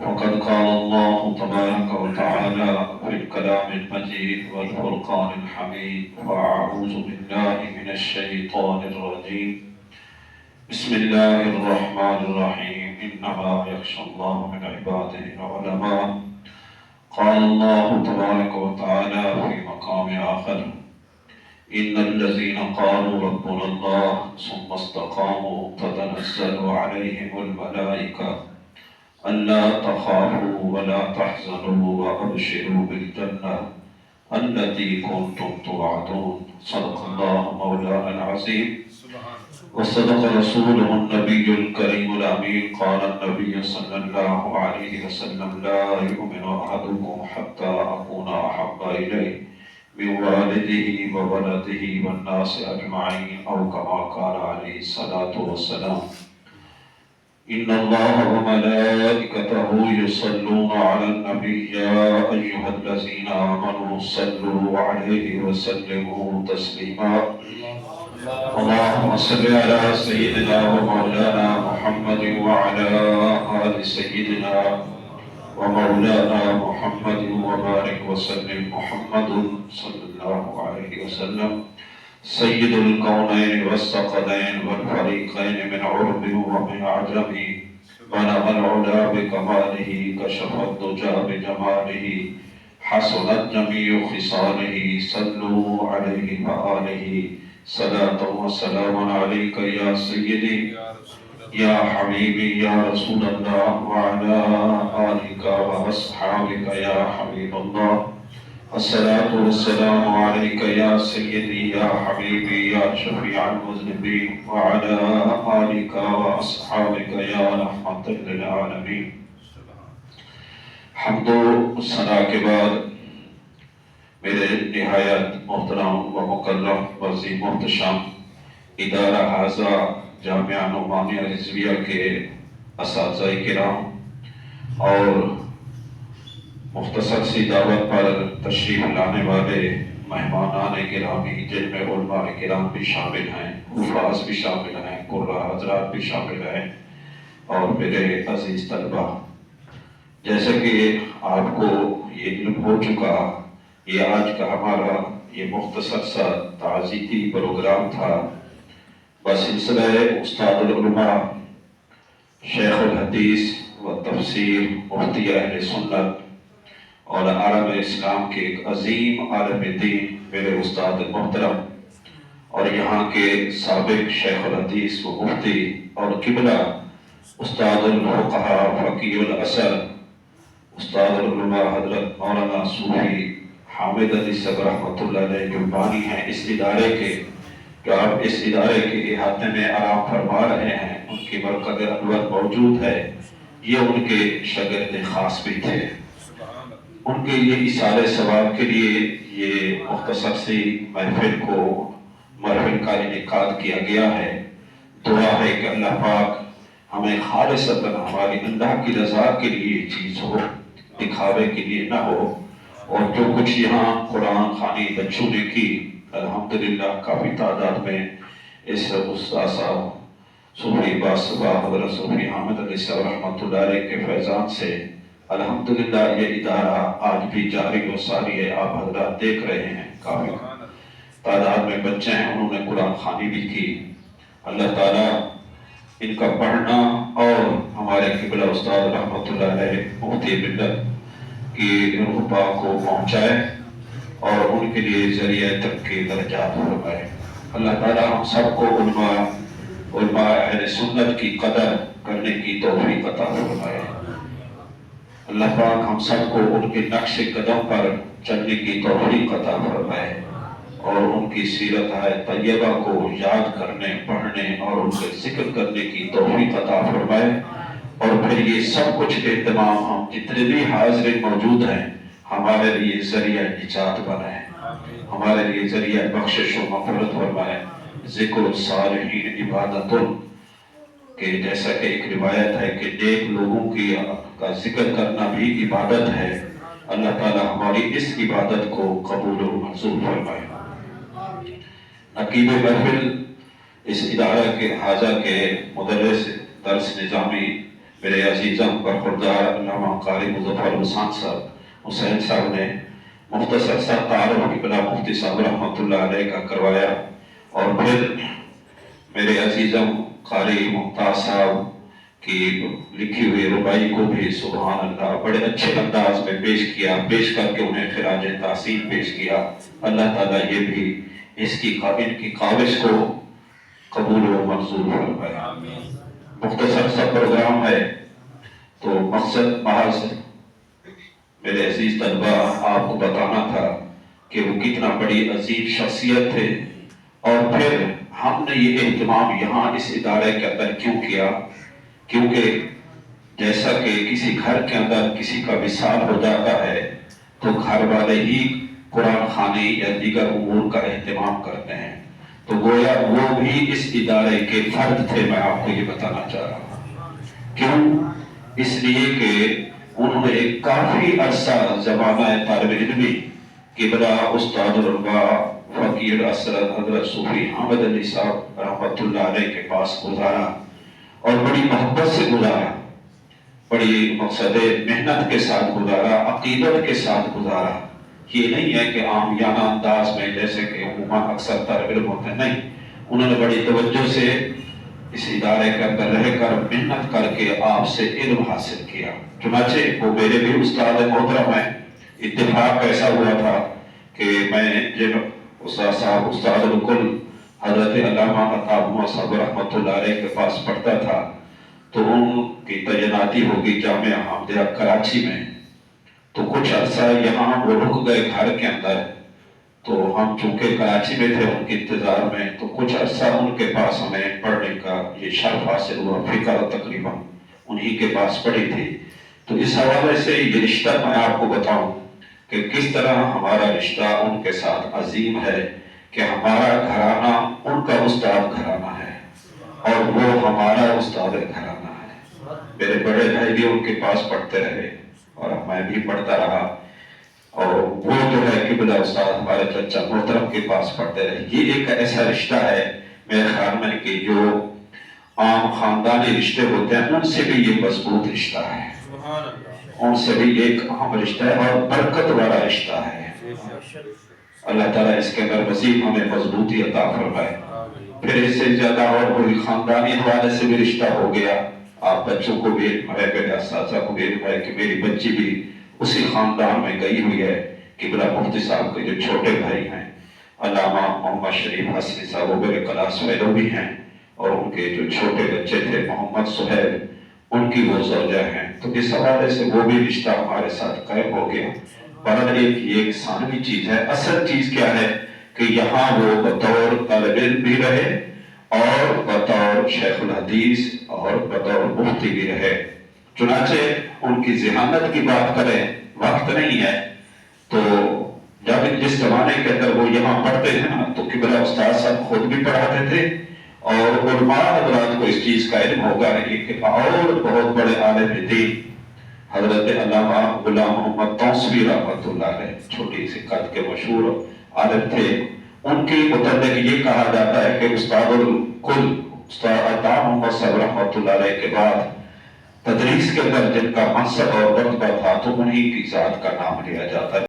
وقد قال الله تبارك وتعالى في الكلام المجيد والفرقان الحميد فأعوذ بالله من الشيطان الرجيم بسم الله الرحمن الرحيم إنما يخشى الله من عباده العلماء قال الله تبارك وتعالى في مقام آخر إن الذين قالوا ربنا الله ثم استقاموا تتنزل عليهم الملائكة ألا تخافوا ولا تحزنوا وأبشروا بالجنة التي كنتم توعدون صدق الله مولانا العظيم وصدق رسوله النبي الكريم الأمين قال النبي صلى الله عليه وسلم لا يؤمن أحدكم حتى أكون أحب إليه من والده وولده والناس أجمعين أو كما قال عليه الصلاة والسلام إن الله وملائكته يصلون على النبي يا أيها الذين آمنوا صلوا عليه وسلموا تسليما اللهم صل على سيدنا ومولانا محمد وعلى آل سيدنا ومولانا محمد وبارك وسلم محمد صلى الله عليه وسلم سيد الكونين والثقلين والفريقين من عرب ومن عجم بلغ العلا بكماله كشف الدجى بجماله حسنت جميع خصاله صلوا عليه وآله صلاة وسلام عليك يا سيدي يا حبيبي يا رسول الله وعلى آلك وأصحابك يا حبيب الله الصلاة والسلام عليك يا سيدي يا حبيبي يا شفيع المذنبين وعلى آلك وأصحابك يا رحمة للعالمين حمد و ثنا کے بعد میرے نہایت محترم و مکرم و عظیم محتشم ادارہ حاضہ جامعہ نعمانیہ رضویہ کے اساتذہ کرام اور مختصر سی دعوت پر تشریف لانے والے مہمانان گرامی جن میں علماء کرام بھی شامل ہیں، حفاظ بھی شامل ہیں، قرہ حضرات بھی شامل ہیں اور میرے عزیز طلبہ، جیسے کہ آپ کو یہ علم ہو چکا، یہ آج کا ہمارا یہ مختصر سا تعزیتی پروگرام تھا بسلسلہ استاد العلماء شیخ الحدیث و تفسیر مفتی اہل سنت اور عالم اسلام کے ایک عظیم عالم دین میرے استاد محترم اور یہاں کے سابق شیخ الحدیث و مفتی اور قبلہ استاد الفقہاء فقیہ الاثر استاد العلماء حضرت مولانا صوفی حامد علی صاحب رحمۃ اللہ علیہ جو بانی ہیں اس ادارے کے، جو آپ اس ادارے کے احاطے میں آرام فرما رہے ہیں، ان کی برکت انور موجود ہے، یہ ان کے شاگرد خاص بھی تھے۔ ان کے یہ اثار ثواب کے لیے یہ مختصر سی محفل کا انعقاد کیا گیا ہے۔ دعا ہے کہ اللہ پاک ہمیں خالصتاً ہماری اللہ کی رضا کے لیے یہ چیز ہو، دکھاوے کے لیے نہ ہو، اور جو کچھ یہاں قرآن خوانی بچوں نے کی الحمدللہ کافی تعداد میں اس استاد صاحب صوفی باسبا حضرت صوفی حامد علی صاحب رحمۃ اللہ علیہ کے فیضان سے الحمدللہ یہ ادارہ آج بھی جاری و ساری ہے۔ آپ حضرات دیکھ رہے ہیں کافی تعداد میں بچے ہیں، انہوں نے قرآن خوانی بھی کی۔ اللہ تعالیٰ ان کا پڑھنا اور ہمارے قبلہ استاد رحمۃ اللہ علیہ مفتی ملت کی روح پاک کو پہنچائے اور ان کے لیے ذریعہ ترقی درجات فرمائے۔ اللہ تعالیٰ ہم سب کو علماء اہل سنت کی قدر کرنے کی توفیق عطا فرمائے۔ اللہ پاک ہم سب کو ان کے نقش قدم پر چلنے کی توفیق عطا فرمائے اور ان کی سیرت طیبہ کو یاد کرنے، پڑھنے اور ان کے ذکر کرنے کی توفیق عطا فرمائے، اور پھر یہ سب کچھ اہتمام ہم جتنے بھی حاضر موجود ہیں ہمارے لیے ذریعہ نجات بنائے، ہمارے لیے ذریعہ بخشش و مغفرت فرمائے۔ ذکر الصالحین عبادت، کہ جیسا کہ ایک روایت ہے کہ نیک لوگوں کا ذکر کرنا بھی عبادت ہے۔ اللہ تعالی ہماری اس عبادت کو قبول و منظور فرمائے۔ نقیب محفل اس ادارہ کے حاضہ کے مدرس درس نظامی میرے عزیزم برخوردار علامہ قاری مظفر حسین صاحب نے مختصر سا تعارف قبلہ مفتی صاحب رحمۃ اللہ علیہ کا کروایا، اور پھر میرے عزیزم قاری ممتاز صاحب کی لکھی ہوئی ربائی کو بھی سبحان اللہ بڑے اچھے انداز میں پیش کر کے انہیں خراج تحسین پیش کیا۔ اللہ تعالیٰ یہ بھی اس کی کاوش کو قبول و منظور فرمائے۔ مختصر سا پروگرام ہے، تو مقصد محض میرے عزیز طلبہ آپ کو بتانا تھا کہ وہ کتنا بڑی عظیم شخصیت تھے، اور پھر ہم نے یہ اہتمام یہاں اس ادارے کے اندر کیوں کیا، کیونکہ جیسا کہ کسی گھر کے اندر کسی کا وصال ہو جاتا ہے تو گھر والے ہی قرآن خوانی یا دیگر امور کا اہتمام کرتے ہیں، تو گویا وہ بھی اس ادارے کے فرد تھے۔ میں آپ کو یہ بتانا چاہ رہا ہوں، کیوں؟ اس لیے کہ انہوں نے ایک کافی عرصہ زمانہ طالب علمی قبلہ استاد العلماء فقیر اسرد حضرت صوفی حامد علی صاحب رحمۃ اللہ علیہ کے پاس گزارا، اور بڑی محبت سے گزارا، بڑی مقصد محنت کے ساتھ گزارا، عقیدت کے ساتھ گزارا۔ یہ نہیں ہے کہ عامیانہ انداز میں جیسے کہ عموماً اکثر طالب علم ہوتے ہیں، نہیں، انہوں نے بڑی توجہ سے اس ادارے کے اندر رہ کر محنت کر کے آپ سے علم حاصل کیا۔ چنانچہ وہ میرے بھی استاد محترم ہیں۔ اتفاق ایسا ہوا تھا کہ میں جب استاد صاحب استاد الکل حضرت علامہ عطا محمد صاحب رحمۃ اللہ علیہ کے پاس پڑھتا تھا، تو ان کی تعیناتی ہوگی جامعہ احمدیہ کراچی میں، تو کچھ عرصہ یہاں وہ رک گئے گھر کے اندر، تو ہم چونکہ کراچی میں تھے ان کے انتظار میں، تو کچھ عرصہ ان کے پاس ہمیں پڑھنے کا یہ شرف حاصل ہوا، فقہ تقریباً انہی کے پاس پڑھی تھی۔ تو اس حوالے سے یہ رشتہ میں آپ کو بتاؤں کہ کس طرح ہمارا رشتہ ان کے ساتھ عظیم ہے، کہ ہمارا گھرانہ ان کا استاد گھرانہ ہے، اور وہ ہمارا استاد گھرانہ ہے۔ میرے بڑے بھائی بھی ان کے پاس پڑھتے رہے، اور میں بھی پڑھتا رہا، اور وہ جو ہے قبلہ استاد ہمارے چچا محترم کے پاس پڑھتے رہے۔ یہ ایک ایسا رشتہ ہے میرے خیال میں کہ جو عام خاندانی رشتے ہوتے ہیں ان سے بھی یہ مضبوط رشتہ ہے، ان سے بھی ایک اہم رشتہ ہے اور برکت والا رشتہ ہے۔ اللہ تعالیٰ اس کے اندر مزید ہمیں مضبوطی عطا فرمائے۔ پھر اس سے زیادہ اور کوئی خاندانی حوالے سے بھی رشتہ ہو گیا، آپ بچوں کو بھی علم ہے، میرے اساتذہ کو بھی علم ہے کہ میری بچی بھی اسی خاندان میں گئی ہوئی ہے۔ قبلہ مفتی صاحب کے جو چھوٹے بھائی ہیں علامہ محمد شریف حسنی صاحب، وہ میرے کلاس فیلو بھی ہیں، اور ان کے جو چھوٹے بچے تھے محمد سہیل، ان کی وہ زوجہ ہیں، تو اس حوالے سے وہ بھی رشتہ ہمارے ساتھ قائم ہو گیا۔ پر ایک ثانوی چیز ہے، اصل چیز کیا ہے کہ یہاں وہ بطور طالب علم بھی رہے، اور بطور شیخ الحدیث اور بطور مفتی بھی رہے۔ چنانچہ ان کی ذہانت کی بات کریں، وقت نہیں ہے، تو جب جس زمانے کے اندر وہ یہاں پڑھتے ہیں نا، تو قبلہ استاد صاحب خود بھی پڑھاتے تھے، اور علماء حضرات کو اس چیز کا علم ہوگا نہیں کہ اور بہت بڑے عالم دین حضرت علامہ غلام محمد توسوی رحمۃ اللہ علیہ، چھوٹی سی قد کے مشہور عالم تھے، ان کے متعلق یہ کہا جاتا ہے کہ استاد الکل استاد عطا محمد صاحب رحمۃ اللہ علیہ کے بعد تدریس کے اندر جن کا منصب اور رتبہ تھا، تو انہی کی ذات کا نام لیا جاتا ہے۔